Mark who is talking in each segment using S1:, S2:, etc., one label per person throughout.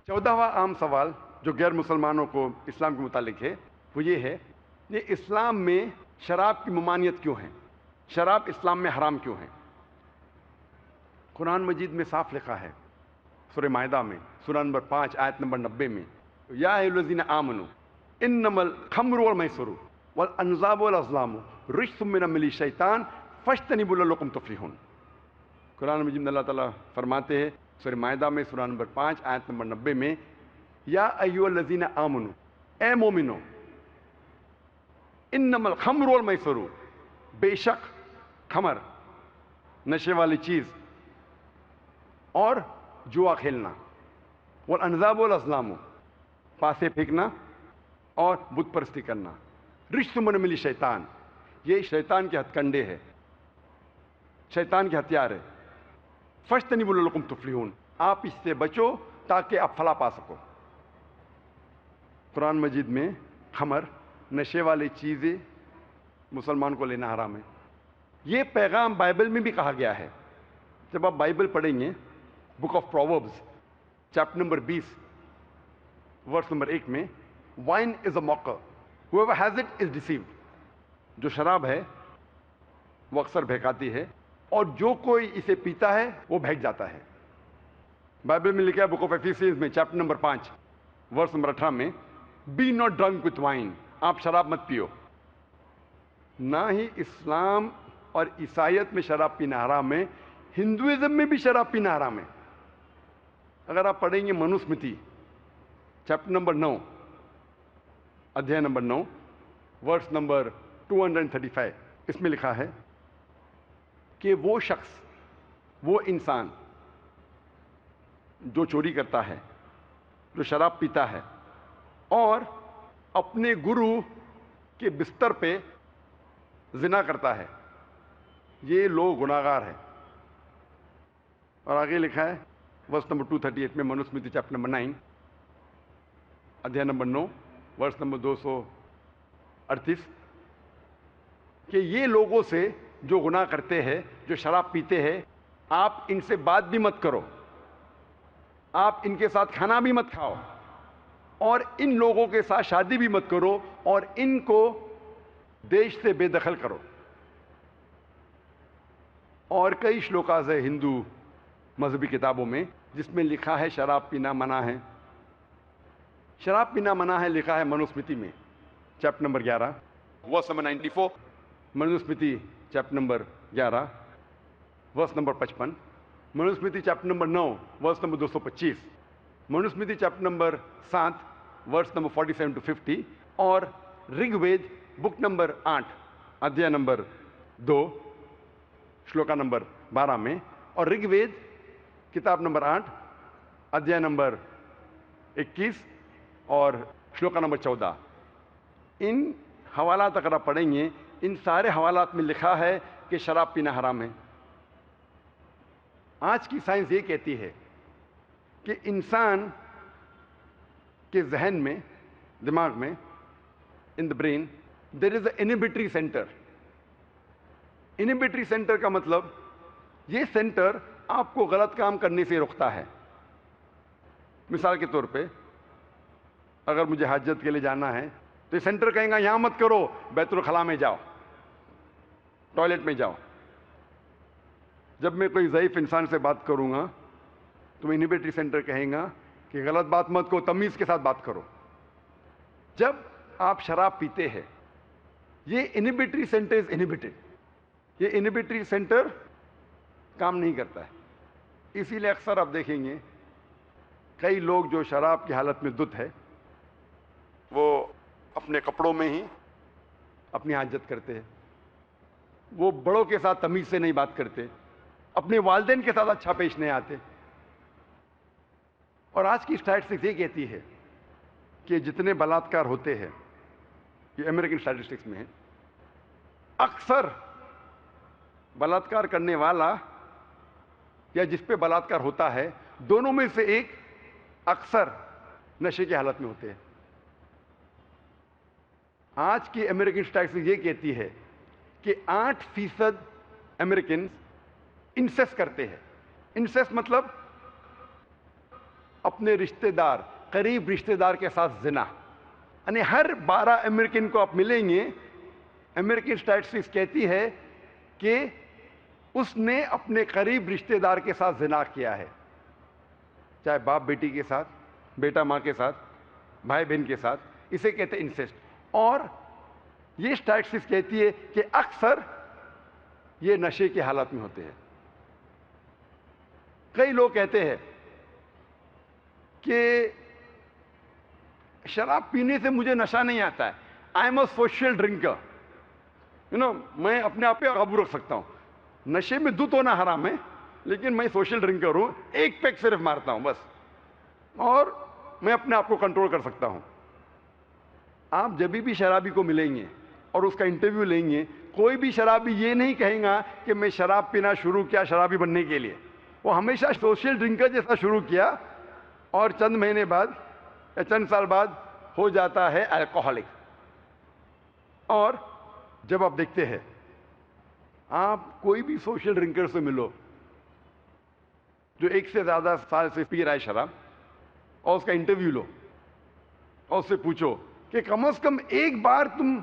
S1: 14واں عام سوال جو غیر مسلمانوں کو اسلام کے متعلق ہے وہ یہ ہے کہ اسلام میں شراب کی ممانعت کیوں ہے؟ شراب اسلام میں حرام کیوں ہے؟ قرآن مجید میں صاف لکھا ہے، سورہ مائدہ میں سورہ نمبر 5 آیت نمبر 90 میں، یا ایھا الذین آمنوا انما الخمر والمیسر والانصاب والازلام رجس من عمل الشیطان فاجتنبوہ لعلکم تفلحون۔ قرآن مجید میں اللہ تعالیٰ فرماتے ہیں سورہ مائدہ میں سورہ نمبر 5 آیت نمبر 90 میں، یا ایھا الذین آمنوا، اے مومنو، انما الخمر والمیسر، بے شک خمر نشے والی چیز اور جوا کھیلنا، والانصاب والازلام پاسے پھینکنا اور بت پرستی کرنا، رجس من عمل الشیطان، یہ شیطان کے ہتھ کنڈے ہے، شیطان کے ہتھیار ہے، فاجتنبوہ لعلکم تفلحون، آپ اس سے بچو تاکہ آپ فلاح پا سکو۔ قرآن مجید میں خمر نشے والی چیزیں مسلمان کو لینا حرام ہے۔ یہ پیغام بائبل میں بھی کہا گیا ہے۔ جب آپ بائبل پڑھیں گے book of Proverbs chapter number 20 verse number 1 میں، وائن از اے موکر whoever has it is deceived، جو شراب ہے وہ اکثر بہکاتی ہے اور جو کوئی اسے پیتا ہے وہ بہک جاتا ہے۔ بائبل میں لکھا ہے بک آف ایفیسیز میں چیپٹر نمبر 5 ورس نمبر 18 میں، بی ناٹ ڈرنک وتھ وائن، آپ شراب مت پیو۔ نہ ہی اسلام اور عیسائیت میں شراب پینا حرام ہے، ہندوازم میں بھی شراب پینا حرام ہے۔ اگر آپ پڑھیں گے منوسمرتی چیپٹر نمبر 9 ادھیائے نمبر 9 ورس نمبر 235، اس میں لکھا ہے کہ وہ شخص، وہ انسان جو چوری کرتا ہے، جو شراب پیتا ہے اور اپنے گرو کے بستر پہ زنا کرتا ہے، یہ لوگ گناہگار ہیں۔ اور آگے لکھا ہے ورس نمبر 238 میں منوسمرتی چیپٹر نمبر 9 ادھیائے نمبر 9 ورس نمبر 238 کہ یہ لوگوں سے جو گناہ کرتے ہیں، جو شراب پیتے ہیں، آپ ان سے بات بھی مت کرو، آپ ان کے ساتھ کھانا بھی مت کھاؤ، اور ان لوگوں کے ساتھ شادی بھی مت کرو، اور ان کو دیش سے بے دخل کرو۔ اور کئی شلوکاز ہے ہندو مذہبی کتابوں میں جس میں لکھا ہے شراب پینا منع ہے۔ شراب پینا منع ہے لکھا ہے منوسمرتی میں chapter number 11 verse number 94، Manusmriti chapter number 11 verse number 55، Manusmriti chapter number 9 verse number 225، Manusmriti chapter number 7 verse number 47 to 50، اور رگ وید بک نمبر 8 ادھیائے نمبر 2 شلوکا نمبر 12 میں، اور رگ وید کتاب نمبر 8 ادھیائے نمبر 21 اور شلوکا نمبر 14۔ ان حوالات اگر آپ پڑھیں گے، ان سارے حوالات میں لکھا ہے کہ شراب پینا حرام ہے۔ آج کی سائنس یہ کہتی ہے کہ انسان کے ذہن میں، دماغ میں، in the brain there is a inhibitory centre. Inhibitory centre کا مطلب یہ سینٹر آپ کو غلط کام کرنے سے روکتا ہے۔ مثال کے طور پہ اگر مجھے حاجت کے لیے جانا ہے تو یہ سینٹر کہیں گا یہاں مت کرو، بیت الخلاء میں جاؤ، ٹوائلٹ میں جاؤ۔ جب میں کوئی ضعیف انسان سے بات کروں گا تو انہبیٹری سینٹر کہیں گا کہ غلط بات مت کرو، تمیز کے ساتھ بات کرو۔ جب آپ شراب پیتے ہیں، یہ انہبیٹری سینٹر از انہبیٹڈ، یہ انہبیٹری سینٹر کام نہیں کرتا ہے۔ اسی لیے اکثر آپ دیکھیں گے کئی لوگ جو شراب کی حالت میں دھت ہے، وہ اپنے کپڑوں میں ہی اپنی حاجت کرتے ہیں، وہ بڑوں کے ساتھ تمیز سے نہیں بات کرتے، اپنے والدین کے ساتھ اچھا پیش نہیں آتے۔ اور آج کی اسٹیٹسٹکس یہ کہتی ہے کہ جتنے بلاತ್ಕಾರ ہوتے ہیں، یہ امریکن اسٹیٹسٹکس میں ہے، اکثر بلاತ್ಕಾರ کرنے والا یا جس پہ بلاತ್ಕಾರ ہوتا ہے، دونوں میں سے ایک اکثر نشے کی حالت میں ہوتے ہیں۔ آج کی امریکن اسٹیٹسٹکس یہ کہتی ہے کہ 8% امریکنز انسیسٹ کرتے ہیں۔ انسیسٹ مطلب اپنے رشتے دار قریب رشتے دار کے ساتھ زنا. یعنی ہر 12 امریکن کو آپ ملیں گے, امریکن اسٹیٹسٹکس کہتی ہے کہ اس نے اپنے قریب رشتے دار کے ساتھ زنا کیا ہے, چاہے باپ بیٹی کے ساتھ, بیٹا ماں کے ساتھ, بھائی بہن کے ساتھ. اسے کہتے ہیں انسیسٹ. اور یہ اسٹیٹسٹکس کہتی ہے کہ اکثر یہ نشے کی حالت میں ہوتے ہیں. کئی لوگ کہتے ہیں کہ شراب پینے سے مجھے نشہ نہیں آتا ہے, I am a social drinker, میں اپنے آپ پہ قابو رکھ سکتا ہوں. نشے میں دودھ ہونا حرام ہے, لیکن میں سوشل ڈرنکر ہوں, ایک پیک صرف مارتا ہوں بس, اور میں اپنے آپ کو کنٹرول کر سکتا ہوں. آپ جب بھی شرابی کو ملیں گے اور اس کا انٹرویو لیں گے, کوئی بھی شرابی یہ نہیں کہیں گا کہ میں شراب پینا شروع کیا شرابی بننے کے لیے. وہ ہمیشہ سوشل ڈرنکر جیسا شروع کیا, اور چند مہینے بعد یا چند سال بعد ہو جاتا ہے الکوہولک. اور جب آپ دیکھتے ہیں, آپ کوئی بھی سوشل ڈرنکر سے ملو جو ایک سے زیادہ سال سے پی رہا ہے شراب, اور اس کا انٹرویو لو اور اس سے پوچھو کہ کم از کم ایک بار تم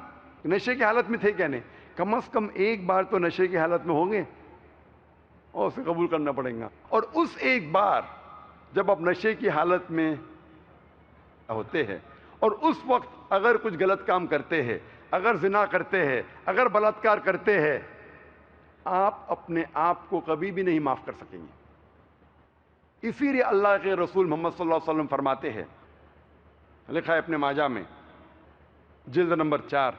S1: نشے کی حالت میں تھے کیا نہیں, کم از کم ایک بار تو نشے کی حالت میں ہوں گے, اور اسے قبول کرنا پڑے گا. اور اس ایک بار جب آپ نشے کی حالت میں ہوتے ہیں, اور اس وقت اگر کچھ غلط کام کرتے ہیں, اگر زنا کرتے ہیں, اگر بلاತ್کار کرتے ہیں, آپ اپنے آپ کو کبھی بھی نہیں معاف کر سکیں گے. اسی لیے اللہ کے رسول محمد صلی اللہ علیہ وسلم فرماتے ہیں, لکھا ہے اپنے ماجہ میں جلد نمبر 4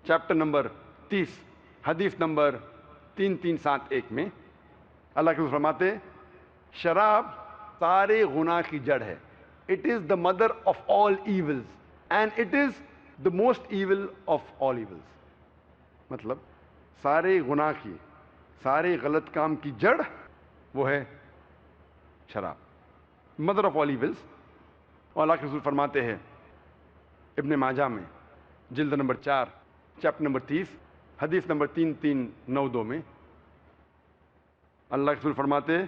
S1: چیپٹر نمبر 30 حدیث نمبر 3371 میں, اللہ کے رسول فرماتے ہیں شراب سارے گناہ کی جڑ ہے. It is the mother of all evils and it is the most evil of all evils. مطلب سارے گناہ کی, سارے غلط کام کی جڑ وہ ہے شراب, mother of all evils. اور اللہ کے رسول فرماتے ہیں ابن ماجہ میں جلد نمبر 4 چیپٹر نمبر 30 حدیث نمبر 3392 میں, اللہ کے رسول فرماتے ہیں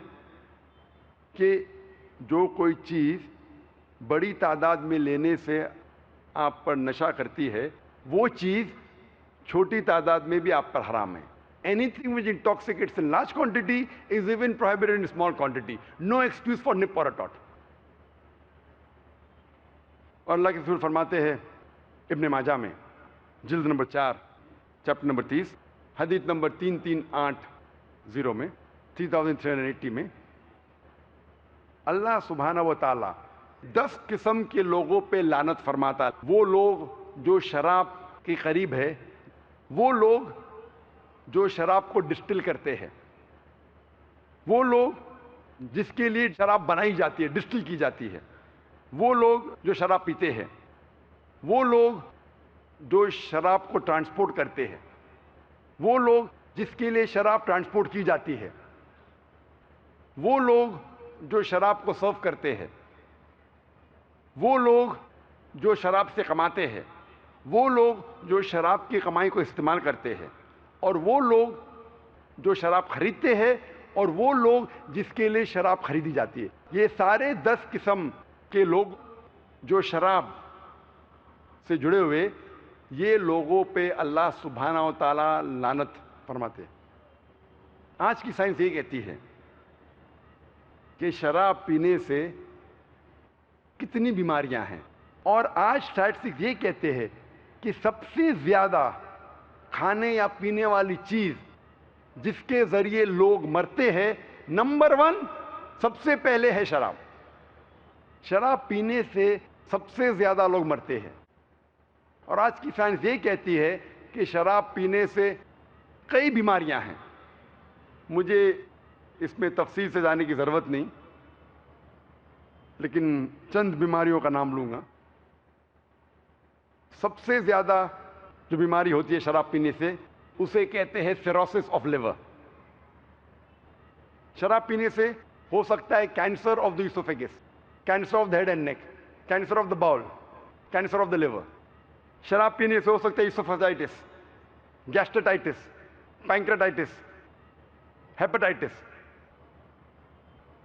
S1: کہ جو کوئی چیز بڑی تعداد میں لینے سے آپ پر نشہ کرتی ہے, وہ چیز چھوٹی تعداد میں بھی آپ پر حرام ہے. Anything which intoxicates in large quantity is even prohibited in small quantity. No excuse for nip or a tot. اور اللہ کے رسول فرماتے ہیں ابن ماجہ میں جلد نمبر 4 چیپٹر نمبر 30 حدیث نمبر 3380 میں 3380 میں, اللہ سبحانہ و تعالی 10 قسم کے لوگوں پہ لعنت فرماتا ہے. وہ لوگ جو شراب کے قریب ہے, وہ لوگ جو شراب کو ڈسٹل کرتے ہیں, وہ لوگ جس کے لیے شراب بنائی جاتی ہے, ڈسٹل کی جاتی ہے, وہ لوگ جو شراب پیتے ہیں, وہ لوگ جو شراب کو ٹرانسپورٹ کرتے ہیں, وہ لوگ جس کے لیے شراب ٹرانسپورٹ کی جاتی ہے, وہ لوگ جو شراب کو سرو کرتے ہیں, وہ لوگ جو شراب سے کماتے ہیں, وہ لوگ جو شراب کی کمائی کو استعمال کرتے ہیں, اور وہ لوگ جو شراب خریدتے ہیں, اور وہ لوگ جس کے لیے شراب خریدی جاتی ہے. یہ سارے 10 قسم کے لوگ جو شراب سے جڑے ہوئے, یہ لوگوں پہ اللہ سبحانہ و تعالی لعنت فرماتے ہیں. آج کی سائنس یہ کہتی ہے کہ شراب پینے سے کتنی بیماریاں ہیں, اور آج اسٹیٹسٹکس یہ کہتے ہیں کہ سب سے زیادہ کھانے یا پینے والی چیز جس کے ذریعے لوگ مرتے ہیں, نمبر 1 سب سے پہلے ہے شراب. شراب پینے سے سب سے زیادہ لوگ مرتے ہیں. اور آج کی سائنس یہ کہتی ہے کہ شراب پینے سے کئی بیماریاں ہیں. مجھے اس میں تفصیل سے جانے کی ضرورت نہیں, لیکن چند بیماریوں کا نام لوں گا. سب سے زیادہ جو بیماری ہوتی ہے شراب پینے سے, اسے کہتے ہیں سیروسس آف لیور. شراب پینے سے ہو سکتا ہے cancer of the oesophagus, cancer of the head and neck, cancer of the bowel, cancer of the liver. شراب پینے سے ہو سکتا ہے اسوفیجائٹس, گیسٹرائٹس, پینکریٹائٹس, ہیپاٹائٹس.